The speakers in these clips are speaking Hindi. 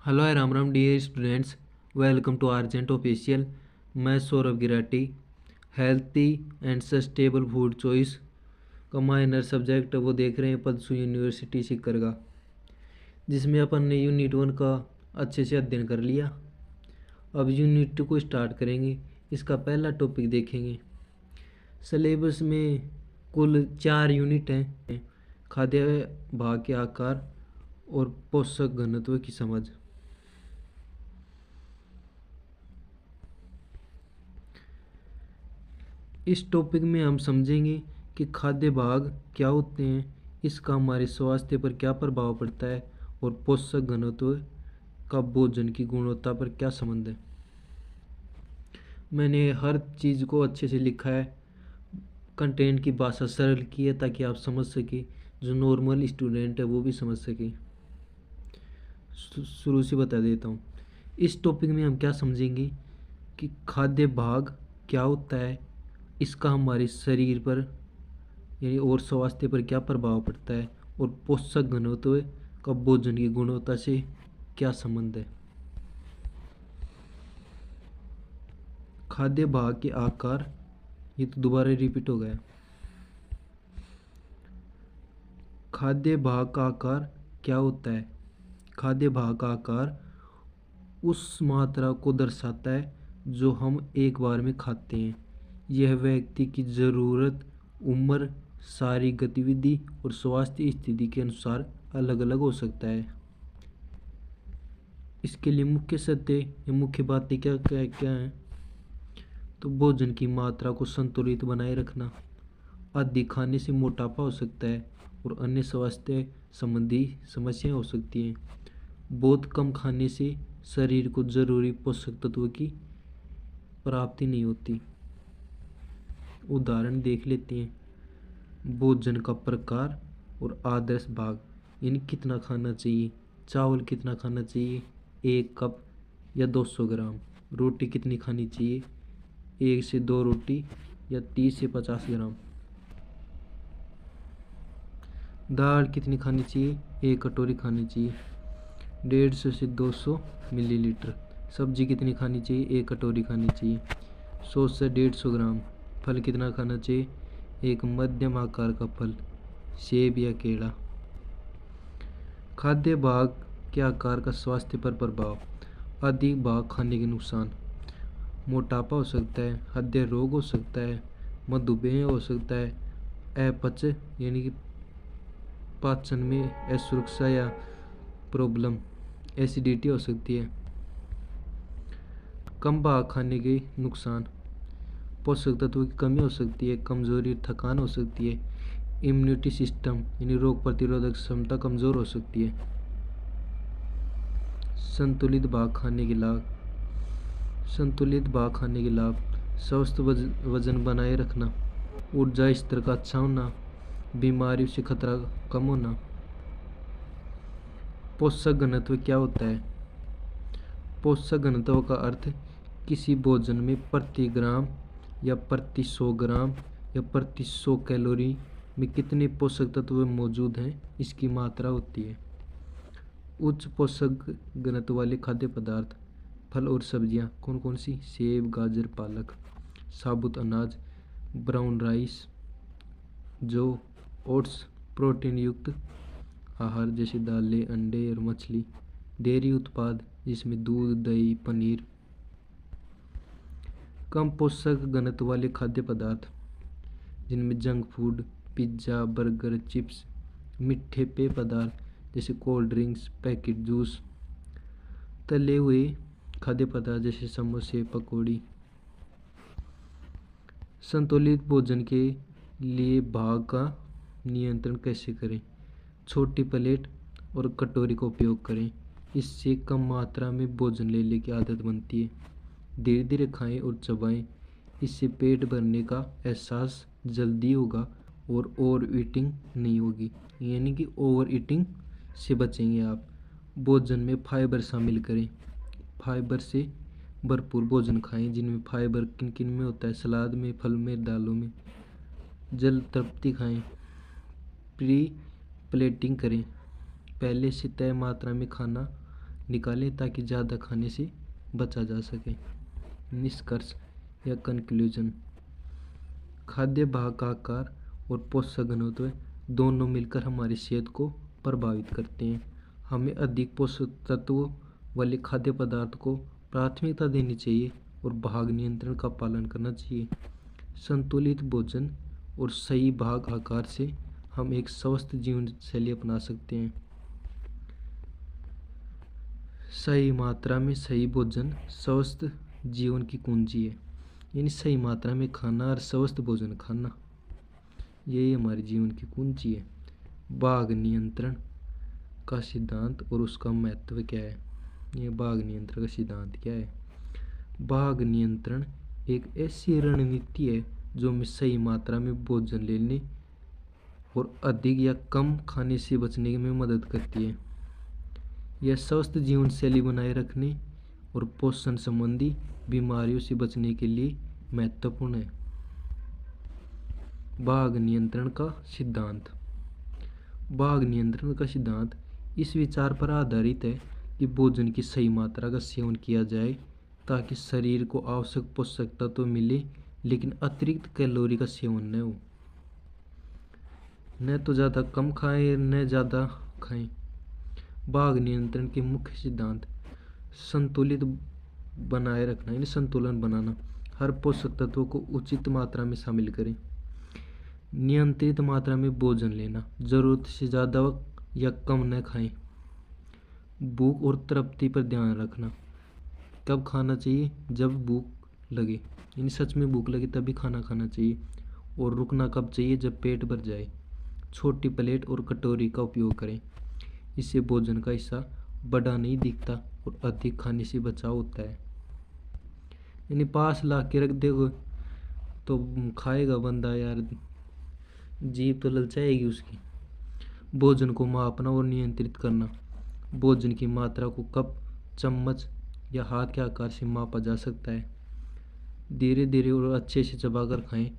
Hello Ram Ram dear students, welcome to urgent official. मैं Saurabh Girati. Healthy and sustainable food choice का माइनर सब्जेक्ट वो देख रहे हैं पदसू यूनिवर्सिटी सीकर का, जिसमें अपन ने यूनिट 1 का अच्छे से अध्ययन कर लिया। अब यूनिट 2 को स्टार्ट करेंगे। इसका पहला टॉपिक देखेंगे। सिलेबस में कुल 4 यूनिट हैं। खाद्य भाग के आकार और पोषक घनत्व की समझ। इस टॉपिक में हम समझेंगे कि खाद्य भाग क्या होते हैं, इसका हमारे स्वास्थ्य पर क्या प्रभाव पड़ता है और पोषक घनत्व का भोजन की गुणवत्ता पर क्या संबंध है। मैंने हर चीज़ को अच्छे से लिखा है, कंटेंट की भाषा सरल की है ताकि आप समझ सके, जो नॉर्मल स्टूडेंट है वो भी समझ सके। शुरू से बता देता हूँ। इस टॉपिक में हम क्या समझेंगे कि खाद्य भाग क्या होता है, इसका हमारे शरीर पर यानी और स्वास्थ्य पर क्या प्रभाव पड़ता है और पोषक घनत्व का भोजन की गुणवत्ता से क्या संबंध है। खाद्य भाग के आकार, ये तो दोबारा रिपीट हो गया। खाद्य भाग का आकार क्या होता है? खाद्य भाग का आकार उस मात्रा को दर्शाता है जो हम एक बार में खाते हैं। यह व्यक्ति की ज़रूरत, उम्र, शारीरिक गतिविधि और स्वास्थ्य स्थिति के अनुसार अलग अलग हो सकता है। इसके लिए मुख्य सत्य या मुख्य बातें क्या क्या क्या हैं? तो भोजन की मात्रा को संतुलित बनाए रखना, अधिक खाने से मोटापा हो सकता है और अन्य स्वास्थ्य संबंधी समस्याएं हो सकती हैं। बहुत कम खाने से शरीर को जरूरी पोषक तत्वों की प्राप्ति नहीं होती। उदाहरण देख लेते हैं। भोजन का प्रकार और आदर्श भाग, यानी कितना खाना चाहिए। चावल कितना खाना चाहिए? 1 कप या 200 ग्राम। रोटी कितनी खानी चाहिए? 1 से 2 रोटी या 30 से 50 ग्राम। दाल कितनी खानी चाहिए? 1 कटोरी खानी चाहिए, 150 से 200 मिलीलीटर। सब्जी कितनी खानी चाहिए? 1 कटोरी खानी चाहिए, 100 से 150 ग्राम। फल कितना खाना चाहिए? एक मध्यम आकार का फल, सेब या केला। खाद्य भाग के आकार का स्वास्थ्य पर प्रभाव। अधिक भाग खाने के नुकसान। मोटापा हो सकता है, हृदय रोग हो सकता है, मधुमेह हो सकता है, अपच यानी कि पाचन में असुरक्षा या प्रॉब्लम, एसिडिटी हो सकती है। कम भाग खाने के नुकसान। पोषक तत्वों की कमी हो सकती है, कमजोरी, थकान हो सकती है, इम्यूनिटी सिस्टम यानी रोग प्रतिरोधक क्षमता कमजोर हो सकती है। संतुलित भाग खाने के लाभ। संतुलित भाग खाने के लाभ: स्वस्थ वजन बनाए रखना, ऊर्जा स्तर का अच्छा होना, बीमारियों से खतरा कम होना। पोषक घनत्व क्या होता है? पोषक घनत्व का अर्थ किसी भोजन में प्रति ग्राम या प्रति 100 ग्राम या प्रति 100 कैलोरी में कितने पोषक तत्व मौजूद हैं, इसकी मात्रा होती है। उच्च पोषक घनत्व वाले खाद्य पदार्थ: फल और सब्जियां कौन कौन सी? सेब, गाजर, पालक। साबुत अनाज, ब्राउन राइस, जौ, ओट्स। प्रोटीन युक्त आहार जैसे दालें, अंडे और मछली। डेयरी उत्पाद जिसमें दूध, दही, पनीर। कम पोषक घनत्व वाले खाद्य पदार्थ जिनमें junk food, pizza, burger, chips. मीठे पेय पदार्थ जैसे कोल्ड ड्रिंक्स, पैकेट जूस। तले हुए खाद्य पदार्थ जैसे समोसे, पकौड़ी। संतुलित भोजन के लिए भाग का नियंत्रण कैसे करें? छोटी प्लेट और कटोरी का उपयोग करें, इससे कम मात्रा में भोजन लेने की आदत बनती है। धीरे धीरे खाएं और चबाएं, इससे पेट भरने का एहसास जल्दी होगा और ओवर ईटिंग नहीं होगी, यानी कि ओवर ईटिंग से बचेंगे आप। भोजन में फाइबर शामिल करें, फाइबर से भरपूर भोजन खाएं जिनमें फाइबर किन किन में होता है? सलाद में, फल में, दालों में। जल तृप्ति खाएं। प्री प्लेटिंग करें, पहले से तय मात्रा में खाना निकालें ताकि ज़्यादा खाने से बचा जा सके। निष्कर्ष या कंक्लूजन, खाद्य भाग का आकार और पोषक घनत्व दोनों मिलकर हमारी सेहत को प्रभावित करते हैं। हमें अधिक पोषक तत्वों वाले खाद्य पदार्थ को प्राथमिकता देनी चाहिए और भाग नियंत्रण का पालन करना चाहिए। संतुलित भोजन और सही भाग आकार से हम एक स्वस्थ जीवन शैली अपना सकते हैं। सही मात्रा में सही भोजन स्वस्थ जीवन की कुंजी है। यानी सही मात्रा में खाना और स्वस्थ भोजन खाना, यही हमारे जीवन की कुंजी है। भाग नियंत्रण का सिद्धांत और उसका महत्व क्या है? ये भाग नियंत्रण का सिद्धांत क्या है? भाग नियंत्रण एक ऐसी रणनीति है जो हमें सही मात्रा में भोजन लेने और अधिक या कम खाने से बचने में मदद करती है। यह स्वस्थ जीवन शैली बनाए रखने और पोषण संबंधी बीमारियों से बचने के लिए महत्वपूर्ण है। भाग नियंत्रण का सिद्धांत। भाग नियंत्रण का सिद्धांत इस विचार पर आधारित है कि भोजन की सही मात्रा का सेवन किया जाए ताकि शरीर को आवश्यक पोषक तत्व मिले, लेकिन अतिरिक्त कैलोरी का सेवन न हो। न तो ज़्यादा कम खाएं न ज़्यादा खाएं। भाग नियंत्रण के मुख्य सिद्धांत संतुलित बनाए रखना, यानी संतुलन बनाना। हर पोषक तत्वों को उचित मात्रा में शामिल करें। नियंत्रित मात्रा में भोजन लेना, ज़रूरत से ज़्यादा या कम न खाएं। भूख और तृप्ति पर ध्यान रखना, कब खाना चाहिए? जब भूख लगे, यानी सच में भूख लगे तभी खाना खाना चाहिए। और रुकना कब चाहिए? जब पेट भर जाए। छोटी प्लेट और कटोरी का उपयोग करें, इससे भोजन का हिस्सा बड़ा नहीं दिखता और अधिक खाने से बचाव होता है। यानी पास ला के रख देगा तो खाएगा बंदा, यार जीभ तो ललचाएगी उसकी। भोजन को मापना और नियंत्रित करना, भोजन की मात्रा को कप, चम्मच या हाथ के आकार से मापा जा सकता है। धीरे धीरे और अच्छे से चबाकर खाएं,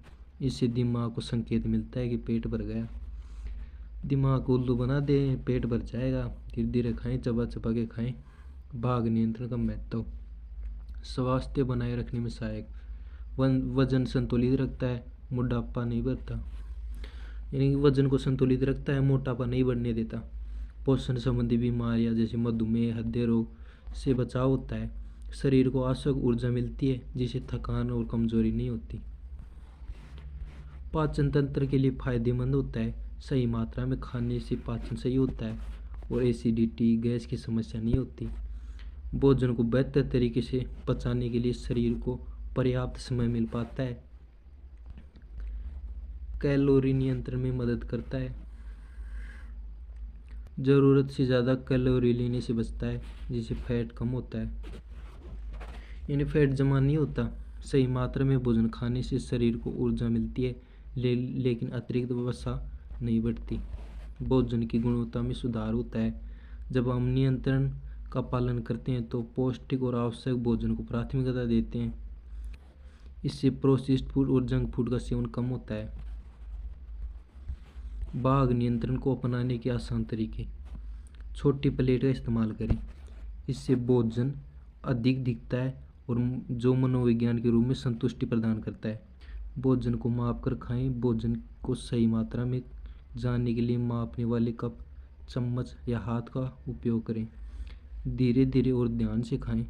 इससे दिमाग को संकेत मिलता है कि पेट भर गया। दिमाग को उल्लू बना दें, पेट भर जाएगा। धीरे धीरे खाएं, चबा चबा के खाएं। भाग नियंत्रण का महत्व, स्वास्थ्य बनाए रखने में सहायक, वजन संतुलित रखता है, मोटापा नहीं बढ़ता। यानी वजन को संतुलित रखता है, मोटापा नहीं बढ़ने देता। पोषण संबंधी बीमारियां जैसे मधुमेह, हृदय रोग से बचाव होता है। शरीर को आवश्यक ऊर्जा मिलती है जिससे थकान और कमजोरी नहीं होती। पाचन तंत्र के लिए फायदेमंद होता है, सही मात्रा में खाने से पाचन सही होता है और एसिडिटी, गैस की समस्या नहीं होती। भोजन को बेहतर तरीके से पचाने के लिए शरीर को पर्याप्त समय मिल पाता है। कैलोरी नियंत्रण में मदद करता है, ज़रूरत से ज़्यादा कैलोरी लेने से बचता है जिससे फैट कम होता है, यानी फैट जमा नहीं होता। सही मात्रा में भोजन खाने से शरीर को ऊर्जा मिलती है, लेकिन अतिरिक्त वसा नहीं बढ़ती। भोजन की गुणवत्ता में सुधार होता है। जब हम नियंत्रण का पालन करते हैं तो पौष्टिक और आवश्यक भोजन को प्राथमिकता देते हैं। इससे प्रोसेस्ड फूड और जंक फूड का सेवन कम होता है। भाग नियंत्रण को अपनाने के आसान तरीके, छोटी प्लेट का इस्तेमाल करें, इससे भोजन अधिक दिखता है और जो मनोविज्ञान के रूप में संतुष्टि प्रदान करता है। भोजन को माप कर खाएं, भोजन को सही मात्रा में जानने के लिए मापने वाले कप, चम्मच या हाथ का उपयोग करें। धीरे धीरे और ध्यान से खाएं,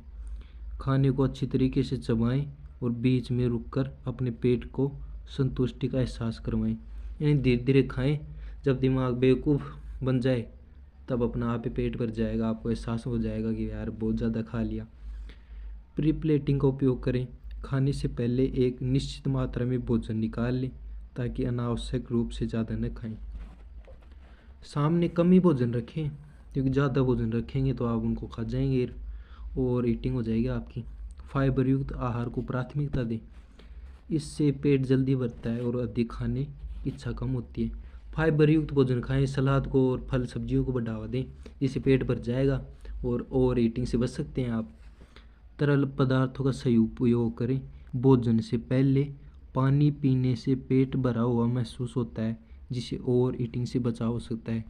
खाने को अच्छी तरीके से चबाएं और बीच में रुककर अपने पेट को संतुष्टि का एहसास करवाएं। यानी धीरे धीरे खाएं, जब दिमाग बेवकूफ़ बन जाए तब अपना आप ही पेट भर जाएगा, आपको एहसास हो जाएगा कि यार बहुत ज़्यादा खा लिया। प्री प्लेटिंग का उपयोग करें, खाने से पहले एक निश्चित मात्रा में भोजन निकाल लें ताकि अनावश्यक रूप से ज़्यादा न खाएं। सामने कम ही भोजन रखें, क्योंकि ज़्यादा भोजन रखेंगे तो आप उनको खा जाएंगे और ईटिंग हो जाएगी आपकी। फाइबर युक्त आहार को प्राथमिकता दें, इससे पेट जल्दी भरता है और अधिक खाने की इच्छा कम होती है। फाइबर युक्त भोजन खाएं, सलाद को और फल सब्जियों को बढ़ावा दें, जिससे पेट भर जाएगा और ओवर ईटिंग से बच सकते हैं आप। तरल पदार्थों का सही उपयोग करें, भोजन से पहले पानी पीने से पेट भरा हुआ महसूस होता है, जिससे ओवर ईटिंग से बचाव हो सकता है।